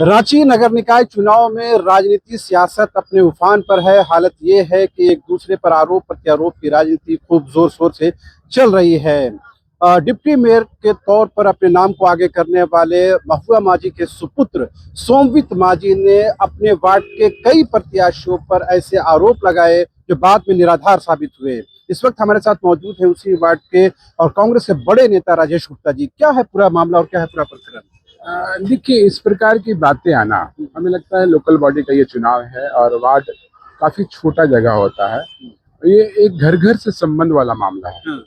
रांची नगर निकाय चुनाव में राजनीति सियासत अपने उफान पर है। हालत ये है कि एक दूसरे पर आरोप प्रत्यारोप की राजनीति खूब जोर शोर से चल रही है। डिप्टी मेयर के तौर पर अपने नाम को आगे करने वाले महुआ माझी के सुपुत्र सोमवित माझी ने अपने वार्ड के कई प्रत्याशियों पर ऐसे आरोप लगाए जो बाद में निराधार साबित हुए। इस वक्त हमारे साथ मौजूद है उसी वार्ड के और कांग्रेस के बड़े नेता राजेश गुप्ता जी। क्या है पूरा मामला और क्या है पूरा प्रकरण? देखिए, इस प्रकार की बातें आना, हमें लगता है लोकल बॉडी का ये चुनाव है और वार्ड काफी छोटा जगह होता है। ये एक घर घर से संबंध वाला मामला है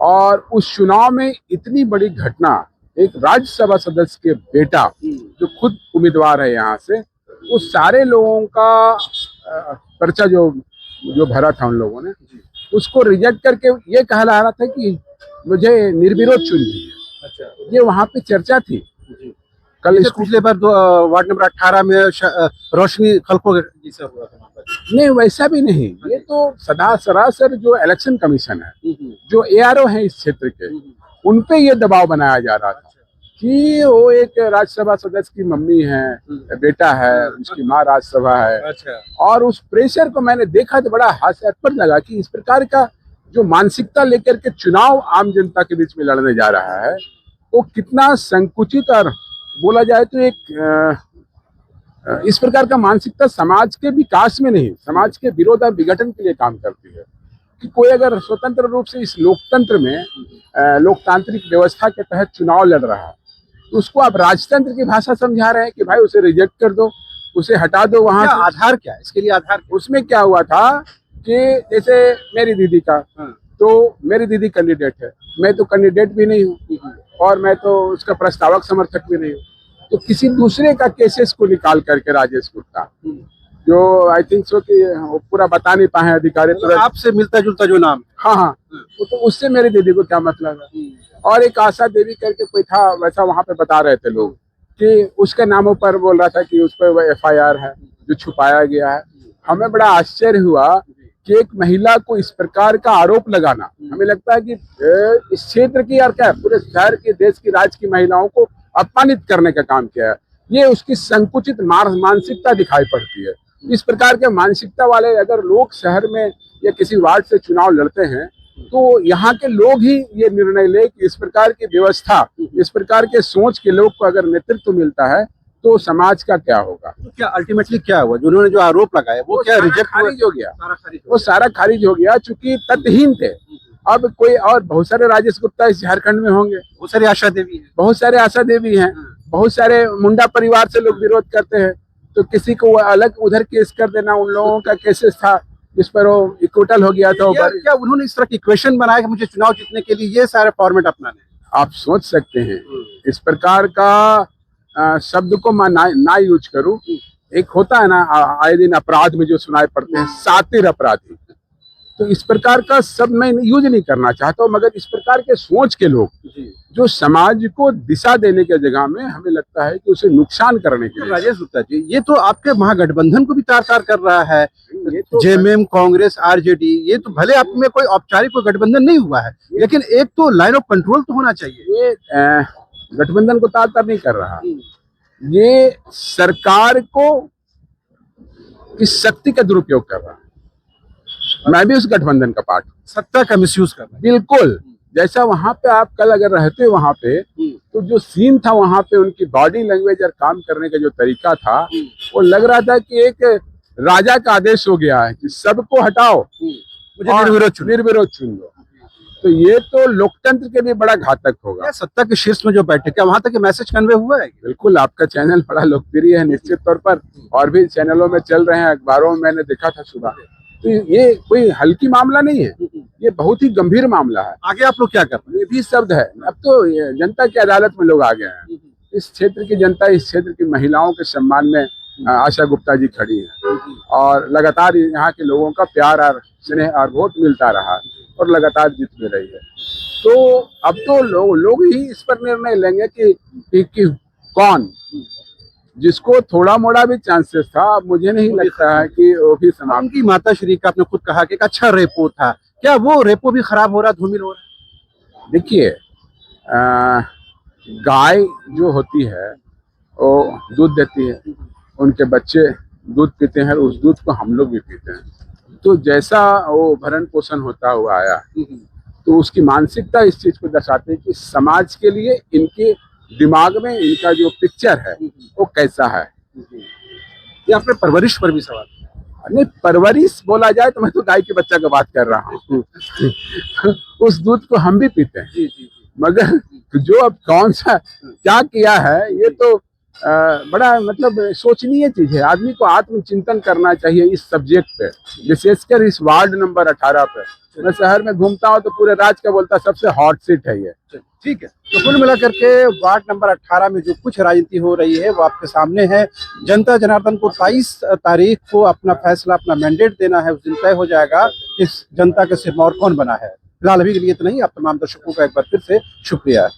और उस चुनाव में इतनी बड़ी घटना, एक राज्यसभा सदस्य के बेटा जो खुद उम्मीदवार है यहाँ से, उस सारे लोगों का पर्चा जो जो भरा था उन लोगों ने, उसको रिजेक्ट करके ये कहा जा रहा था कि मुझे निर्विरोध चुन लीजिए। अच्छा, ये वहाँ पे चर्चा थी। कल इस पिछले बार वार्ड नंबर 18 में रोशनी खलको जी से हुआ था। नहीं, वैसा भी नहीं। ये तो सरासर जो इलेक्शन कमीशन है, जो एआरओ है इस क्षेत्र के, उनपे ये दबाव बनाया जा रहा था कि वो एक राज्यसभा सदस्य की मम्मी है, बेटा है, उसकी माँ राज्यसभा है। अच्छा। और उस प्रेशर को मैंने देखा तो बड़ा हास्यास्पद लगा कि इस प्रकार का जो मानसिकता लेकर के चुनाव आम जनता के बीच में लड़ने जा रहा है, वो कितना संकुचित और बोला जाए तो एक इस प्रकार का मानसिकता समाज के विकास में नहीं, समाज के विरोध और विघटन के लिए काम करती है। कि कोई अगर स्वतंत्र रूप से इस लोकतंत्र में लोकतांत्रिक व्यवस्था के तहत चुनाव लड़ रहा है, तो उसको आप राजतंत्र की भाषा समझा रहे हैं कि भाई उसे रिजेक्ट कर दो, उसे हटा दो। वहां आधार क्या है इसके लिए? आधार उसमें क्या हुआ था कि जैसे मेरी दीदी का, तो मेरी दीदी कैंडिडेट है, मैं तो कैंडिडेट भी नहीं हूँ और मैं तो उसका प्रस्तावक समर्थक भी नहीं हूँ, तो किसी दूसरे का केसेस को निकाल करके राजेश गुप्ता, जो आई थिंक सो कि पूरा बता नहीं पाए अधिकारी, तो आपसे मिलता जुलता जो नाम। हाँ, तो उससे मेरी दीदी को क्या मतलब है। और एक आशा देवी करके कोई था, वैसा वहां पे बता रहे थे लोग कि उसके नामों पर बोल रहा था कि उस पर FIR है जो छुपाया गया है। हमें बड़ा आश्चर्य हुआ कि एक महिला को इस प्रकार का आरोप लगाना, हमें लगता है कि इस क्षेत्र की और क्या पूरे शहर की, देश की, राज्य की महिलाओं को अपमानित करने का काम किया है। ये उसकी संकुचित मानसिकता दिखाई पड़ती है। इस प्रकार के मानसिकता वाले अगर लोग शहर में या किसी वार्ड से चुनाव लड़ते हैं, तो यहाँ के लोग ही ये निर्णय ले कि इस प्रकार की व्यवस्था, इस प्रकार के सोच के लोग को अगर नेतृत्व मिलता है तो समाज का क्या होगा। तो क्या अल्टीमेटली क्या हुआ? जिन्होंने जो आरोप लगाया वो क्या रिजेक्ट खारिज हो गया? वो सारा खारिज हो गया चूंकि तथ्यहीन थे। अब कोई और बहुत सारे राजेश गुप्ता इस झारखंड में होंगे, बहुत सारे आशा देवी हैं, बहुत सारे मुंडा परिवार से लोग विरोध करते हैं, तो किसी को अलग उधर केस कर देना। उन लोगों का केसेस था जिस पर वो इक्वटल हो गया था। क्या उन्होंने इस तरह की इक्वेशन बनाया कि मुझे चुनाव जीतने के लिए ये सारे फॉर्मेट अपनाने? आप सोच सकते हैं इस प्रकार का शब्द को मैं ना यूज करूं। एक होता है ना आए दिन अपराध में जो सुनाई पड़ते हैं, सातिर अपराधी, तो इस प्रकार का शब्द मैं यूज नहीं करना चाहता हूँ। मगर इस प्रकार के सोच के लोग जो समाज को दिशा देने के जगह में, हमें लगता है कि उसे नुकसान करने के लिए। राजेश गुप्ता जी, ये तो आपके महागठबंधन को भी तार-तार कर रहा है। तो जेएमएम, कांग्रेस, आरजेडी, ये तो भले आप में कोई औपचारिक कोई गठबंधन नहीं हुआ है, लेकिन एक तो लाइन ऑफ कंट्रोल तो होना चाहिए। ये गठबंधन को तार-तार नहीं कर रहा, ये सरकार को इस शक्ति का दुरुपयोग कर रहा है। मैं भी उस गठबंधन का पार्ट हूँ। सत्ता का मिसयूज कर रहा है। बिल्कुल। जैसा वहां पे आप कल अगर रहते वहां पे, तो जो सीन था वहां पे, उनकी बॉडी लैंग्वेज और काम करने का जो तरीका था, वो लग रहा था कि एक राजा का आदेश हो गया है कि सबको हटाओ, मुझे निर्विरोध चुन लो। तो ये तो लोकतंत्र के लिए बड़ा घातक होगा। सत्ता के शीर्ष में जो बैठे, क्या वहां तक मैसेज कन्वे हुआ है? बिल्कुल। आपका चैनल बड़ा लोकप्रिय है निश्चित तौर पर, और भी चैनलों में चल रहे हैं, अखबारों में मैंने देखा था सुबह। तो ये कोई हल्की मामला नहीं है, ये बहुत ही गंभीर मामला है। आगे आप लोग क्या कर रहे हैं? ये भी शब्द है। अब तो जनता की अदालत में लोग आ गए हैं। इस क्षेत्र की जनता, इस क्षेत्र की महिलाओं के सम्मान में आशा गुप्ता जी खड़ी हैं और लगातार यहाँ के लोगों का प्यार और स्नेह और वोट मिलता रहा और लगातार जीत में रही है। तो अब तो लोग ही इस पर निर्णय लेंगे कि कौन, जिसको थोड़ा मोड़ा भी चांसेस था, मुझे नहीं लगता है कि वो भी समाप्त। उनकी माता श्री का आपने खुद कहा कि एक अच्छा रेपो था, क्या वो रेपो भी खराब हो रहा, धूमिल हो रहा? देखिए, गाय जो होती है वो दूध देती है, उनके बच्चे दूध पीते हैं, उस दूध को हम लोग भी पीते हैं। तो जैसा वो भरण पोषण होता हुआ आया, तो उसकी मानसिकता इस चीज को दर्शाती है कि समाज के लिए इनके दिमाग में इनका जो पिक्चर है वो कैसा है। ये अपने परवरिश पर भी सवाल है। नहीं, परवरिश बोला जाए तो मैं तो गाय के बच्चा का बात कर रहा हूँ। उस दूध को हम भी पीते हैं, जी जी जी। मगर जो अब कौन सा क्या किया है ये तो बड़ा मतलब सोचनीय चीज है। आदमी को आत्मचिंतन करना चाहिए इस सब्जेक्ट पे, विशेषकर इस वार्ड नंबर 18 पे। मैं शहर में घूमता हूँ तो पूरे राज्य का बोलता सबसे हॉट सीट है ये। ठीक है, तो कुल मिलाकर के वार्ड नंबर 18 में जो कुछ राजनीति हो रही है वो आपके सामने है। जनता जनार्दन को 23 तारीख को अपना फैसला, अपना मैंडेट देना है। उस दिन तय हो जाएगा इस जनता के सिरमौर कौन बना है। फिलहाल अभी के लिए इतना ही। आप तमाम दर्शकों का एक बार फिर से शुक्रिया।